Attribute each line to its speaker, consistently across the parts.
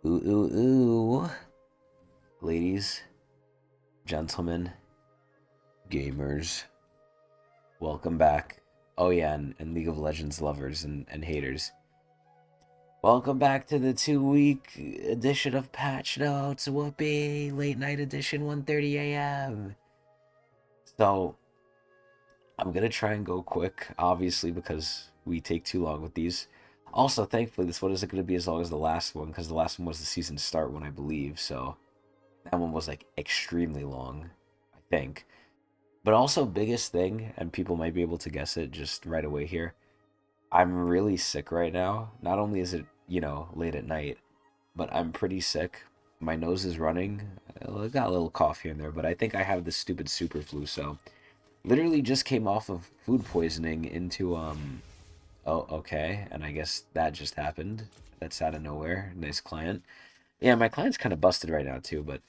Speaker 1: Ooh, ooh, ooh. Ladies, gentlemen, gamers, welcome back. Oh, yeah, and League of Legends lovers and haters. Welcome back to the 2 week edition of Patch Notes. Whoopee! Late night edition, 1:30 a.m. So, I'm gonna try and go quick, obviously, because we take too long with these. Also, thankfully, this one isn't gonna be as long as the last one, because the last one was the season start one, I believe, so that one was like extremely long, I think. But also, biggest thing, and people might be able to guess it just right away here. I'm really sick right now. Not only is it, late at night, but I'm pretty sick. My nose is running. I got a little cough here and there, but I think I have this stupid super flu. So, literally just came off of food poisoning into, oh, okay. And I guess that just happened. That's out of nowhere. Nice client. Yeah, my client's kind of busted right now, too, but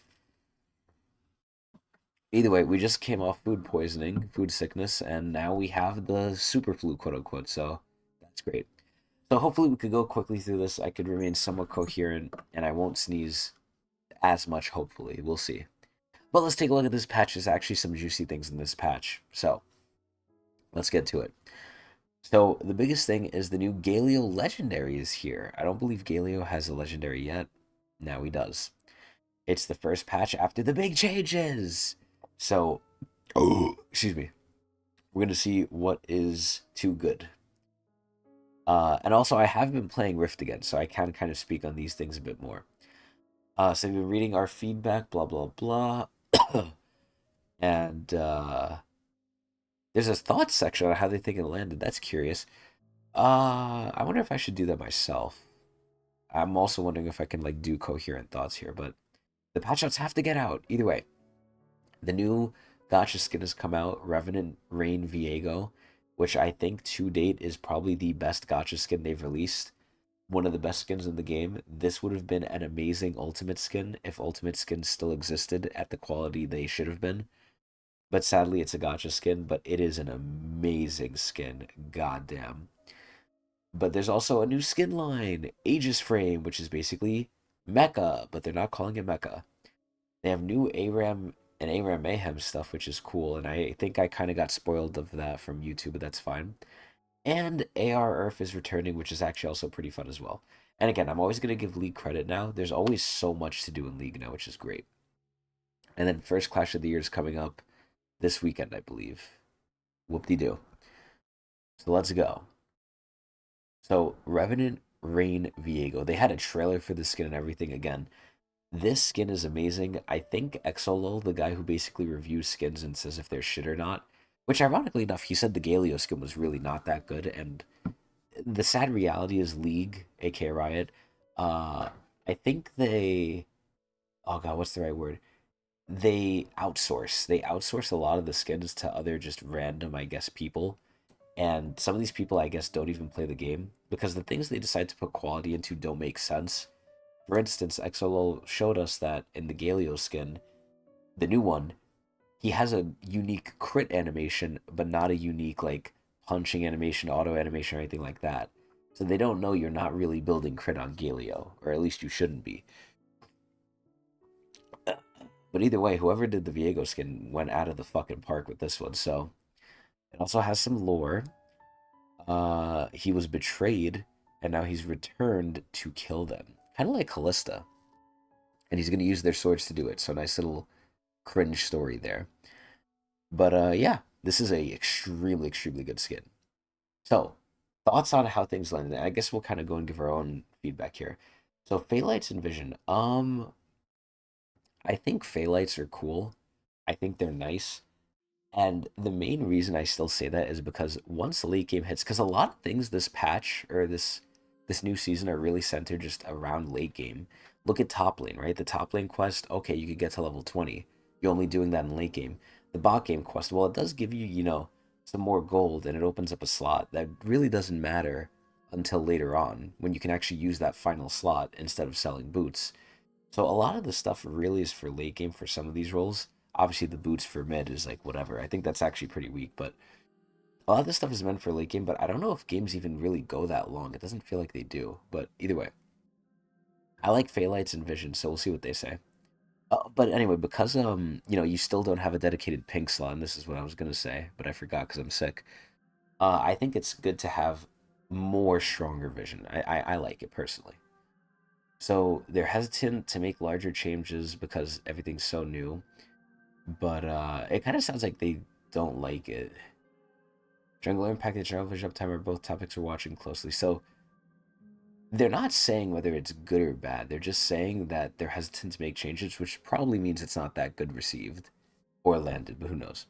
Speaker 1: either way, we just came off food poisoning, food sickness, and now we have the super flu, quote unquote. So that's great. So hopefully we could go quickly through this. I could remain somewhat coherent, and I won't sneeze as much. Hopefully, we'll see. But let's take a look at this patch. There's actually some juicy things in this patch. So let's get to it. So the biggest thing is the new Galio legendary is here. I don't believe Galio has a legendary yet. Now he does. It's the first patch after the big changes. So, oh, excuse me. We're going to see what is too good. And also, I have been playing Rift again, so I can kind of speak on these things a bit more. So I've been reading our feedback, blah, blah, blah. and there's a thoughts section on how they think it landed. That's curious. I wonder if I should do that myself. I'm also wondering if I can like do coherent thoughts here, but the patch notes have to get out. Either way, the new gotcha skin has come out, Revenant Rain Viego, which I think to date is probably the best gotcha skin they've released. One of the best skins in the game. This would have been an amazing Ultimate skin if Ultimate skins still existed at the quality they should have been. But sadly, it's a gotcha skin, but it is an amazing skin. Goddamn. But there's also a new skin line, Aegis Frame, which is basically Mecha, but they're not calling it Mecha. They have new ARAM and ARAM Mayhem stuff, which is cool, and I think I kind of got spoiled of that from YouTube, but that's fine. And AR Earth is returning, which is actually also pretty fun as well. And again, I'm always going to give League credit now. There's always so much to do in League now, which is great. And then first Clash of the Year is coming up this weekend, I believe. Whoop-de-doo. So let's go. So Revenant Rain Viego. They had a trailer for the skin and everything again. This skin is amazing. I think Exolol, the guy who basically reviews skins and says if they're shit or not, which ironically enough, he said the Galio skin was really not that good. And the sad reality is League, aka Riot, uh, I think oh god, what's the right word? They outsource. They outsource a lot of the skins to other just random, I guess, people. And some of these people, I guess, don't even play the game because the things they decide to put quality into don't make sense. For instance, Exolol showed us that in the Galio skin, the new one, he has a unique crit animation, but not a unique like punching animation, auto animation, or anything like that. So they don't know you're not really building crit on Galio, or at least you shouldn't be. But either way, whoever did the Viego skin went out of the fucking park with this one. So it also has some lore. He was betrayed, and now he's returned to kill them. Kind of like Callista. And he's going to use their swords to do it. So nice little cringe story there. But yeah, this is a extremely, extremely good skin. So, thoughts on how things landed. I guess we'll kind of go and give our own feedback here. So, Phaelites and Vision. I think Phaelites are cool. I think they're nice. And the main reason I still say that is because once the late game hits, because a lot of things this patch or this new season are really centered just around late game. Look at top lane, right? The top lane quest, okay, you could get to level 20. You're only doing that in late game. The bot game quest, well, it does give you, some more gold and it opens up a slot that really doesn't matter until later on when you can actually use that final slot instead of selling boots. So a lot of the stuff really is for late game for some of these roles. Obviously, the boots for mid is like whatever. I think that's actually pretty weak, but a lot of this stuff is meant for late game. But I don't know if games even really go that long. It doesn't feel like they do. But either way, I like Phaelites and Vision, so we'll see what they say. But anyway, because you still don't have a dedicated pink slot, and this is what I was gonna say, but I forgot because I'm sick. I think it's good to have more stronger vision. I like it personally. So they're hesitant to make larger changes because everything's so new, but it kind of sounds like they don't like it. Jungle impact and general vision uptime are both topics we're watching closely. So they're not saying whether it's good or bad. They're just saying that they're hesitant to make changes, which probably means it's not that good received or landed, but who knows?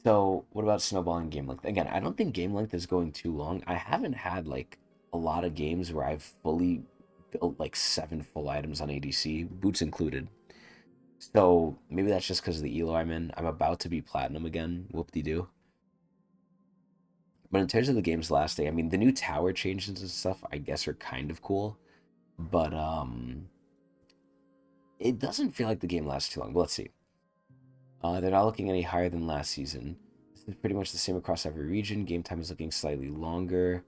Speaker 1: So, what about snowballing game length? Again, I don't think game length is going too long. I haven't had like a lot of games where I've fully built like 7 full items on ADC, boots included. So maybe that's just because of the elo I'm in. I'm about to be platinum again. Whoop de doo. But in terms of the game's lasting, I mean, the new tower changes and stuff, I guess, are kind of cool. But it doesn't feel like the game lasts too long. But let's see. They're not looking any higher than last season. This is pretty much the same across every region. Game time is looking slightly longer.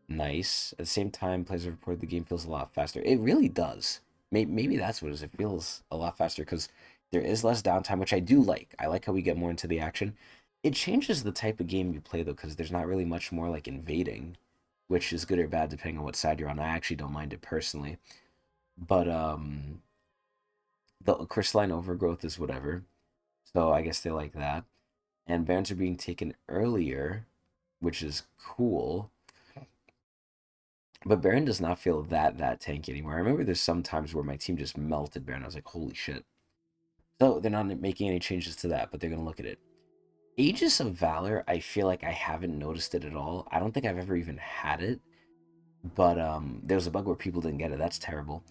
Speaker 1: Nice. At the same time, players have reported the game feels a lot faster. It really does. Maybe that's what it is. It feels a lot faster because there is less downtime, which I do like. I like how we get more into the action. It changes the type of game you play though, because there's not really much more like invading, which is good or bad depending on what side you're on. I actually don't mind it personally, but the crystalline overgrowth is whatever. So I guess they like that. And bans are being taken earlier, which is cool. But Baron does not feel that tanky anymore. I remember there's some times where my team just melted Baron. I was like, holy shit. So they're not making any changes to that, but they're gonna look at it. Aegis of Valor, I feel like I haven't noticed it at all. I don't think I've ever even had it. But there was a bug where people didn't get it. That's terrible.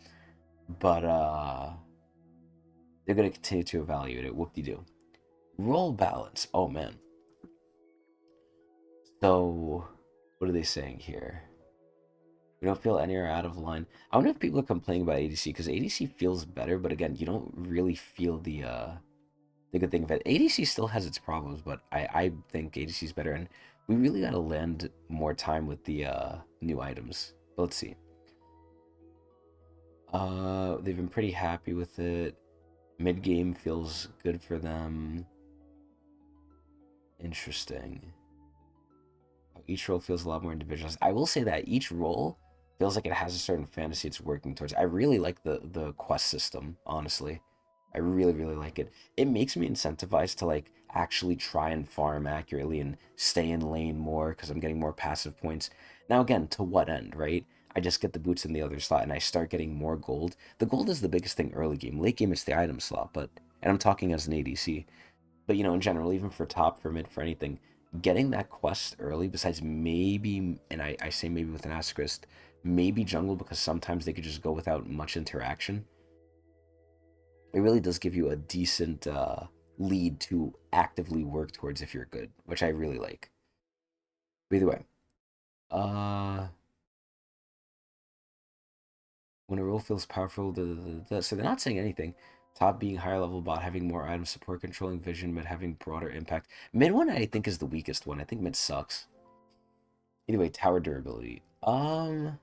Speaker 1: But they're gonna continue to evaluate it. Whoop de doo. Roll balance. Oh man. So what are they saying here? We don't feel any are out of line. I wonder if people are complaining about ADC because ADC feels better, but again, you don't really feel the good thing of it. ADC still has its problems, but I think ADC is better, and we really gotta land more time with the new items. But let's see. They've been pretty happy with it. Mid game feels good for them. Interesting. Each role feels a lot more individualized. I will say that each role feels like it has a certain fantasy it's working towards. I really like the quest system, honestly. I really like it. It makes me incentivized to like actually try and farm accurately and stay in lane more because I'm getting more passive points. Now again, to what end, right? I just get the boots in the other slot and I start getting more gold. The gold is the biggest thing early game. Late game it's the item slot, but and I'm talking as an ADC. But in general, even for top, for mid, for anything, getting that quest early, besides maybe, and I say maybe with an asterisk, maybe jungle because sometimes they could just go without much interaction. It really does give you a decent lead to actively work towards if you're good, which I really like. But either way, uh, when a role feels powerful, so they're not saying anything. Top being higher level, bot having more items, support controlling vision, mid having broader impact. Mid one I think is the weakest one. I think mid sucks. Either way, tower durability. Towers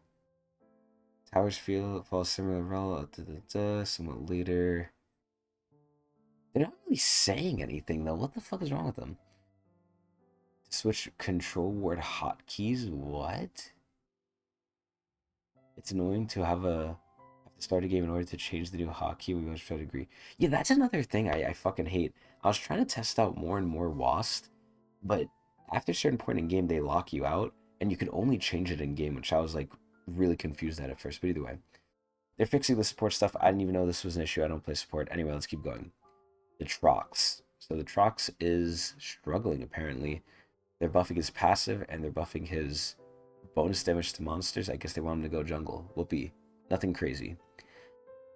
Speaker 1: feel fall similar role, somewhat later. They're not really saying anything though. What the fuck is wrong with them? Switch control word hotkeys? What? It's annoying to have to start a game in order to change the new hotkey. We always try to agree. Yeah, that's another thing I fucking hate. I was trying to test out more and more WASD, but after a certain point in game they lock you out and you can only change it in game, which I was like really confused at first. But either way, they're fixing the support stuff. I didn't even know this was an issue. I don't play support. Anyway, let's keep going. The Trox. So the Trox is struggling apparently. They're buffing his passive and they're buffing his bonus damage to monsters. I guess they want him to go jungle. Whoopee. Nothing crazy.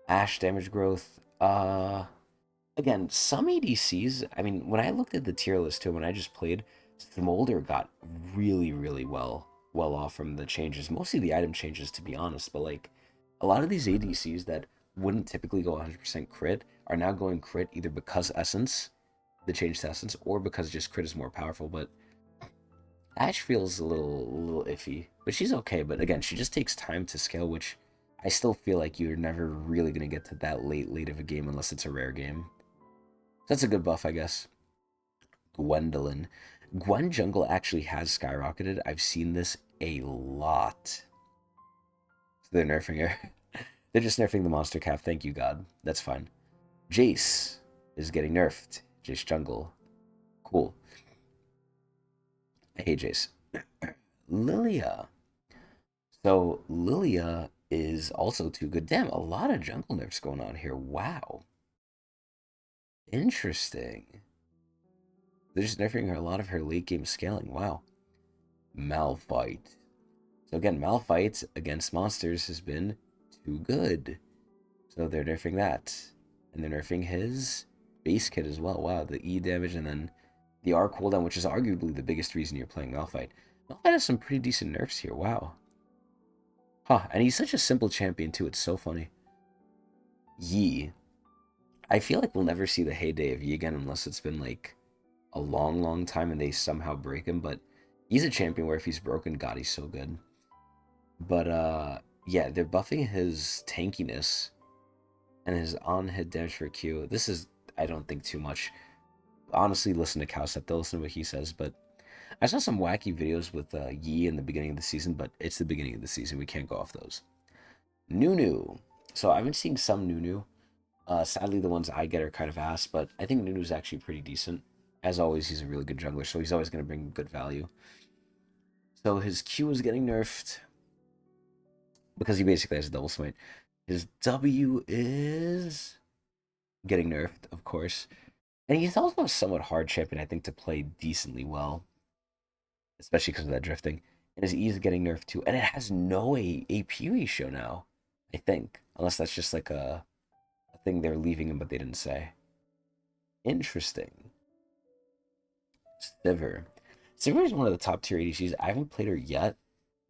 Speaker 1: Ash damage growth. Again, some ADCs, I mean, when I looked at the tier list too, when I just played, Smolder got really well off from the changes. Mostly the item changes, to be honest, but like a lot of these ADCs that wouldn't typically go 100% crit are now going crit either because Essence, the change to Essence, or because just crit is more powerful. But Ash feels a little iffy, but she's okay. But again, she just takes time to scale, which I still feel like you're never really gonna get to that late of a game unless it's a rare game. So that's a good buff, I guess. Gwendolyn. Gwen jungle actually has skyrocketed. I've seen this a lot. So they're nerfing her. They're just nerfing the monster cap. Thank you, God. That's fine. Jace is getting nerfed. Jace jungle. Cool. I hate Jace. Lilia. So Lilia is also too good. Damn, a lot of jungle nerfs going on here. Wow. Interesting. They're just nerfing her a lot of her late game scaling. Wow. Malphite. So again, Malphite against monsters has been too good. So they're nerfing that. And they're nerfing his base kit as well. Wow, the E damage and then the R cooldown, which is arguably the biggest reason you're playing Malphite. Malphite has some pretty decent nerfs here. Wow. Huh, and he's such a simple champion too. It's so funny. Yi. I feel like we'll never see the heyday of Yi again unless it's been like a long time and they somehow break him. But he's a champion where if he's broken, God, he's so good. But yeah, they're buffing his tankiness and his on-hit damage for Q. This is, I don't think, too much. Honestly, listen to Cowstep. They'll listen to what he says. But I saw some wacky videos with Yi in the beginning of the season, but it's the beginning of the season. We can't go off those. Nunu. So I've been seeing some Nunu. Sadly, the ones I get are kind of ass, but I think Nunu's actually pretty decent. As always, he's a really good jungler, so he's always going to bring good value. So his Q is getting nerfed because he basically has a double smite. His W is getting nerfed, of course. And he's also a somewhat hard champion, I think, to play decently well, especially because of that drifting. And his E is getting nerfed too. And it has no AP ratio now, I think. Unless that's just like a thing they're leaving him, but they didn't say. Interesting. Sivir. Sivir is one of the top tier ADCs. I haven't played her yet,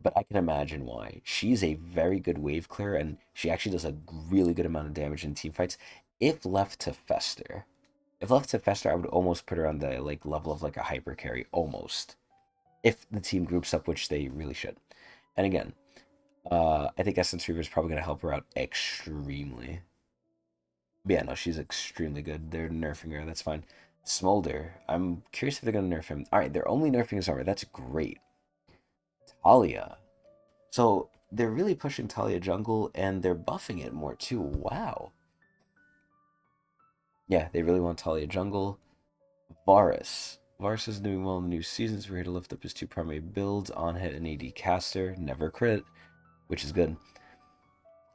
Speaker 1: but I can imagine why. She's a very good wave clear, and she actually does a really good amount of damage in team fights if left to fester. If left to fester, I would almost put her on the like level of like a hyper carry, almost. If the team groups up, which they really should. And again, I think Essence Reaver is probably going to help her out extremely. But yeah, no, she's extremely good. They're nerfing her. That's fine. Smolder. I'm curious if they're going to nerf him. All right, they're only nerfing his armor. That's great. Talia. So they're really pushing Talia jungle, and they're buffing it more too. Wow. Yeah, they really want Talia jungle. Varus. Varus is doing well in the new seasons. We're here to lift up his two primary builds, on hit and AD caster. Never crit, which is good.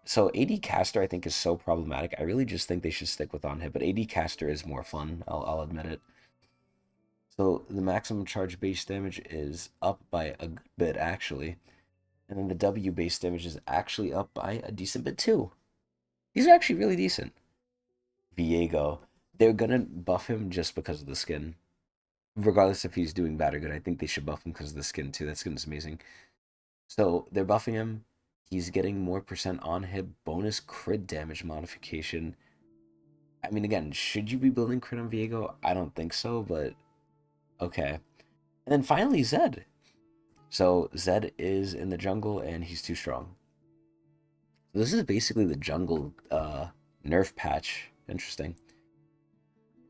Speaker 1: So AD caster I think is so problematic. I really just think they should stick with on hit, but AD caster is more fun. I'll admit it. So the maximum charge base damage is up by a good bit actually, and then the W base damage is actually up by a decent bit too. These are actually really decent. Viego, they're gonna buff him just because of the skin, regardless if he's doing bad or good. I think they should buff him because of the skin too. That skin is amazing. So they're buffing him. He's getting more percent on hit bonus crit damage modification. I mean, again, should you be building crit on Viego? I don't think so, but okay. And then finally, Zed. So Zed is in the jungle and he's too strong. So this is basically the jungle nerf patch. Interesting.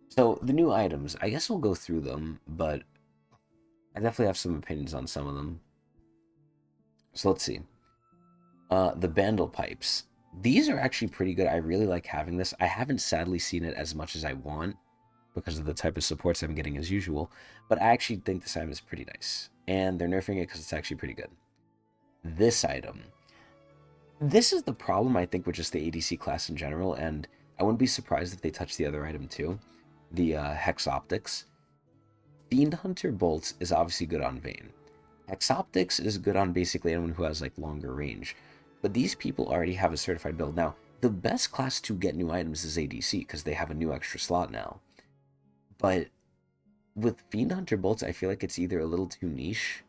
Speaker 1: So the new items, I guess we'll go through them, but I definitely have some opinions on some of them. So let's see. The Bandle Pipes. These are actually pretty good. I really like having this. I haven't sadly seen it as much as I want because of the type of supports I'm getting as usual, but I actually think this item is pretty nice. And they're nerfing it because it's actually pretty good. This item. This is the problem, I think, with just the ADC class in general, and I wouldn't be surprised if they touch the other item too. The Hex Optics. Fiend Hunter Bolts is obviously good on Vayne. Hex Optics is good on basically anyone who has like longer range. But these people already have a certified build. Now, the best class to get new items is ADC because they have a new extra slot now. But with Fiend Hunter Bolts, I feel like it's either a little too niche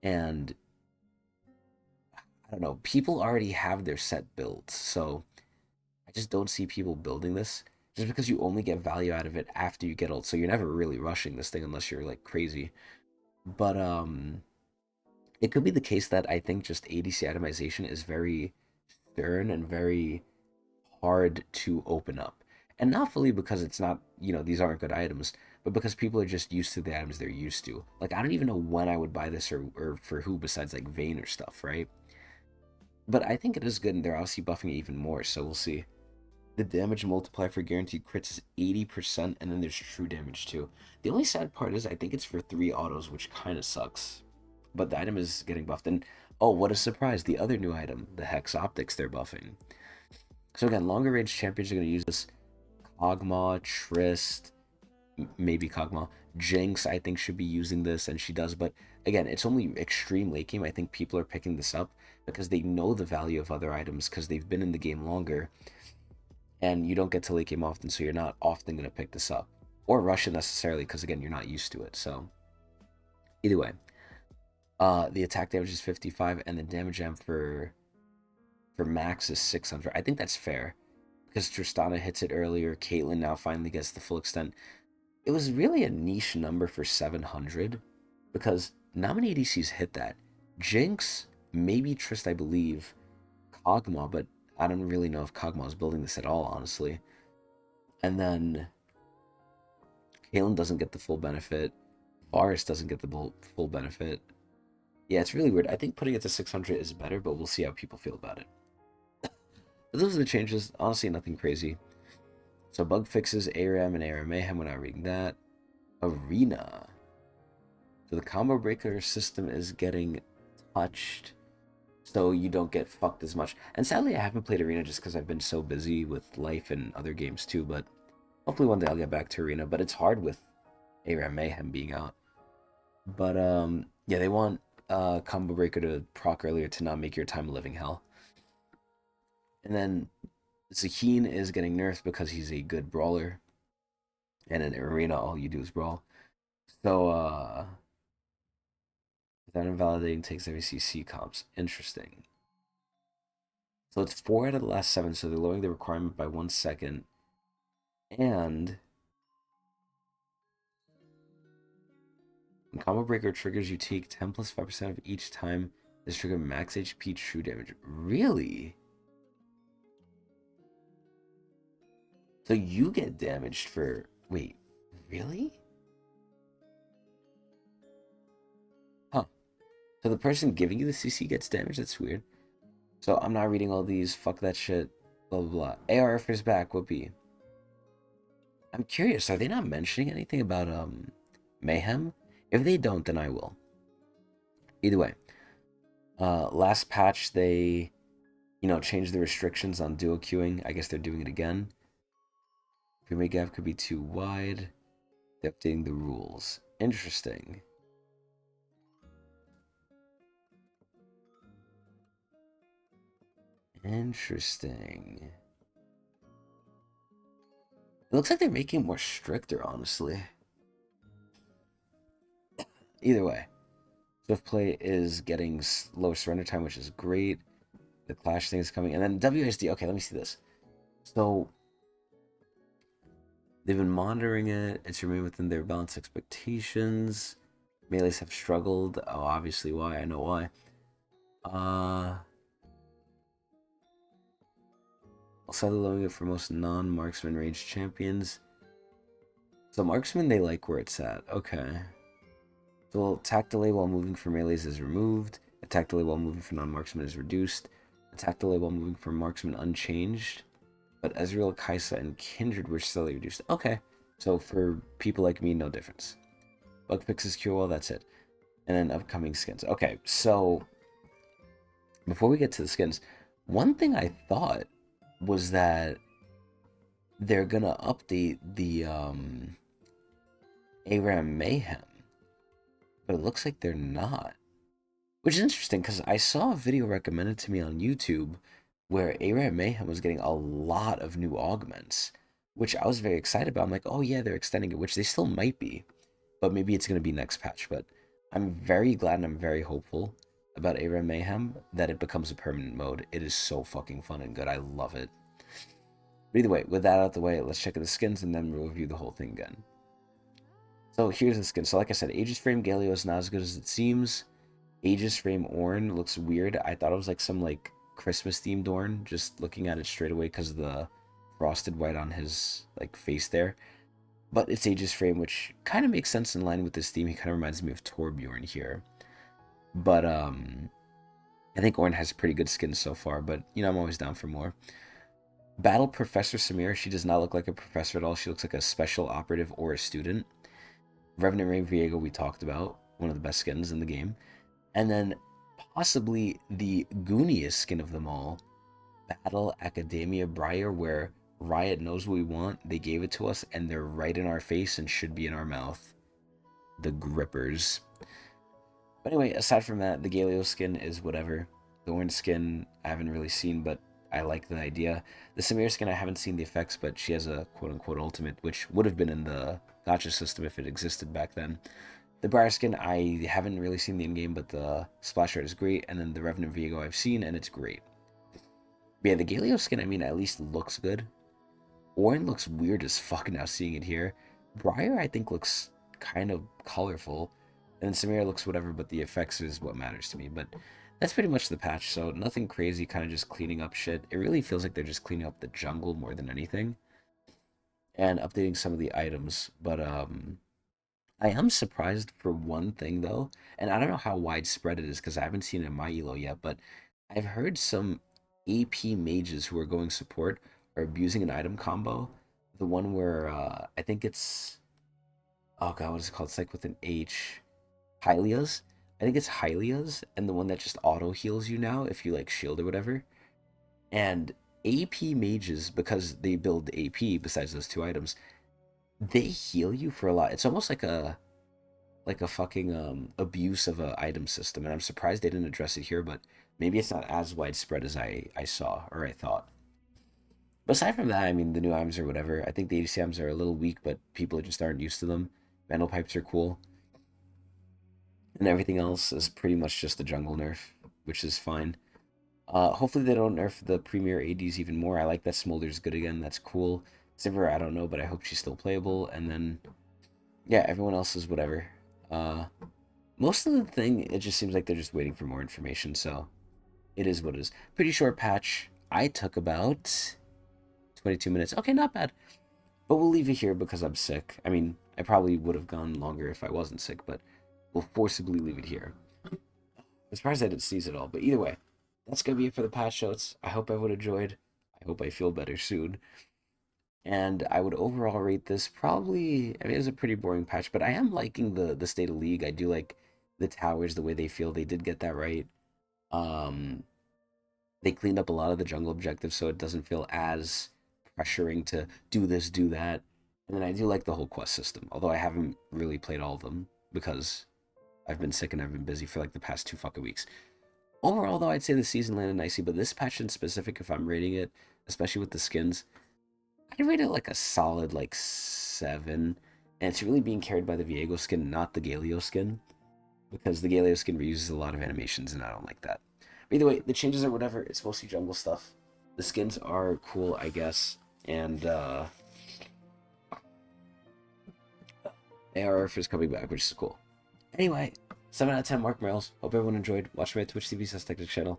Speaker 1: and I don't know, people already have their set builds. So I just don't see people building this just because you only get value out of it after you get ult. So you're never really rushing this thing unless you're like crazy. But it could be the case that I think just ADC itemization is very stern and very hard to open up. And not fully because it's not, these aren't good items, but because people are just used to the items they're used to. Like, I don't even know when I would buy this or for who besides like Vayne or stuff, right? But I think it is good, and they're obviously buffing it even more, so we'll see. The damage multiplier for guaranteed crits is 80%, and then there's true damage too. The only sad part is I think it's for 3 autos, which kind of sucks. But the item is getting buffed. And oh, what a surprise! The other new item, the Hex Optics, they're buffing. So again, longer range champions are going to use this. Kog'Maw, Trist, maybe Kog'Maw. Jinx, I think, should be using this, and she does. But again, it's only extreme late game. I think people are picking this up because they know the value of other items because they've been in the game longer, and you don't get to late game often, so you're not often going to pick this up or rush it necessarily because again, you're not used to it. So either way, the attack damage is 55, and the damage amp for max is 600. I think that's fair because Tristana hits it earlier. Caitlyn now finally gets the full extent. It was really a niche number for 700 because not many ADCs hit that. Jinx, maybe Trist, I believe, Kog'Maw, but I don't really know if Kog'Maw is building this at all, honestly. And then Caitlyn doesn't get the full benefit. Varus doesn't get the full benefit. Yeah, it's really weird. I think putting it to 600 is better, but we'll see how people feel about it. But those are the changes. Honestly, nothing crazy. So bug fixes, ARAM and ARAM Mayhem. We're not reading that. Arena. So the combo breaker system is getting touched, so you don't get fucked as much. And sadly, I haven't played Arena just because I've been so busy with life and other games too. But hopefully one day I'll get back to Arena. But it's hard with ARAM Mayhem being out. But yeah, they want combo breaker to proc earlier to not make your time a living hell. And then Zaheen is getting nerfed because he's a good brawler. And in Arena, all you do is brawl. So, without invalidating takes every CC comps. Interesting. So it's 4 out of the last 7, so they're lowering the requirement by 1 second. And when Combo Breaker triggers, you take 10 plus 5% of each time this trigger max HP true damage. Really? So you get damaged for... Wait, really? Huh. So the person giving you the CC gets damaged? That's weird. So I'm not reading all these. Fuck that shit. Blah, blah, blah. ARF is back. Whoopee. I'm curious. Are they not mentioning anything about Mayhem? If they don't, then I will. Either way. Last patch, they, changed the restrictions on duo queuing. I guess they're doing it again. Frame gap could be too wide. They're updating the rules. Interesting. Interesting. It looks like they're making it more stricter, honestly. Either way. Swift play is getting lower surrender time, which is great. The clash thing is coming. And then WSD. Okay, let me see this. So, they've been monitoring it. It's remained within their balanced expectations. Melees have struggled. Oh, obviously why. I know why. Slightly lowering it for most non-marksman range champions. So marksman, they like where it's at. Okay. So attack delay while moving for melees is removed. Attack delay while moving for non-marksman is reduced. Attack delay while moving for marksman unchanged. But Ezreal, Kai'Sa, and Kindred were slightly reduced. Okay. So for people like me, no difference. Bug fixes, cure well, that's it. And then upcoming skins. Okay, so before we get to the skins, one thing I thought was that they're gonna update the ARAM Mayhem, but it looks like they're not, which is interesting because I saw a video recommended to me on YouTube where ARAM Mayhem was getting a lot of new augments, which I was very excited about. I'm like, oh yeah, they're extending it, which they still might be, but maybe it's gonna be next patch. But I'm very glad and I'm very hopeful about ARAM Mayhem that it becomes a permanent mode. It is so fucking fun and good. I love it. But either way, with that out the way, let's check out the skins and then we'll review the whole thing again. So here's the skin. So like I said, Aegis Frame Galio is not as good as it seems. Aegis Frame Ornn looks weird. I thought it was like some like Christmas themed Ornn, just looking at it straight away because of the frosted white on his like face there. But it's Aegis Frame, which kind of makes sense in line with this theme. He kind of reminds me of Torbjorn here. But I think Ornn has pretty good skin so far, but you know, I'm always down for more. Battle Professor Samira, she does not look like a professor at all. She looks like a special operative or a student. Revenant Ray Viego we talked about, one of the best skins in the game. And then possibly the gooniest skin of them all, Battle Academia Briar, where Riot knows what we want, they gave it to us, and they're right in our face and should be in our mouth. The Grippers. But anyway, aside from that, the Galio skin is whatever. The orange skin I haven't really seen, but I like the idea. The Samir skin I haven't seen the effects, but she has a quote-unquote ultimate, which would have been in the gacha system if it existed back then. The Briar skin, I haven't really seen the in-game, but the splash art is great, and then the Revenant Viego I've seen, and it's great. But yeah, the Galio skin, I mean, at least looks good. Orin looks weird as fuck now seeing it here. Briar, I think, looks kind of colorful. And then Samira looks whatever, but the effects is what matters to me. But that's pretty much the patch, so nothing crazy, kind of just cleaning up shit. It really feels like they're just cleaning up the jungle more than anything. And updating some of the items. But I am surprised for one thing, though. And I don't know how widespread it is, because I haven't seen it in my elo yet, but I've heard some AP mages who are going support are abusing an item combo. The one where, I think it's... Oh god, what is it called? It's like with an H. Hylia's. I think it's Hylia's, and the one that just auto heals you now if you like shield or whatever. And AP mages, because they build AP besides those two items, they heal you for a lot. It's almost like a fucking abuse of a item system, and I'm surprised they didn't address it here. But maybe it's not as widespread as I saw or I thought. But aside from that, I mean, the new items or whatever. I think the ADC items are a little weak, but people just aren't used to them. Vandal pipes are cool. And everything else is pretty much just a jungle nerf, which is fine. Hopefully they don't nerf the premier ADs even more. I like that Smolder's good again. That's cool. Sivir, I don't know, but I hope she's still playable. And then, yeah, everyone else is whatever. Most of the thing, it just seems like they're just waiting for more information, so it is what it is. Pretty short patch. I took about 22 minutes. Okay, not bad. But we'll leave it here because I'm sick. I mean, I probably would have gone longer if I wasn't sick, but we'll forcibly leave it here. I'm surprised I didn't sneeze at all, but either way, that's going to be it for the patch notes. I hope everyone enjoyed. I hope I feel better soon. And I would overall rate this probably, I mean, it was a pretty boring patch, but I am liking the state of League. I do like the towers, the way they feel. They did get that right. Um, they cleaned up a lot of the jungle objectives, so it doesn't feel as pressuring to do this, do that. And then I do like the whole quest system, although I haven't really played all of them because I've been sick and I've been busy for like the past 2 fucking weeks. Overall, though, I'd say the season landed nicely, but this patch in specific, if I'm rating it, especially with the skins, I'd rate it like a solid like 7. And it's really being carried by the Viego skin, not the Galio skin, because the Galio skin reuses a lot of animations, and I don't like that. But either way, the changes are whatever. It's mostly jungle stuff. The skins are cool, I guess, and ARF is coming back, which is cool. Anyway, 7 out of 10 Marc Merrills. Hope everyone enjoyed. Watch my Twitch TV Tecnics channel.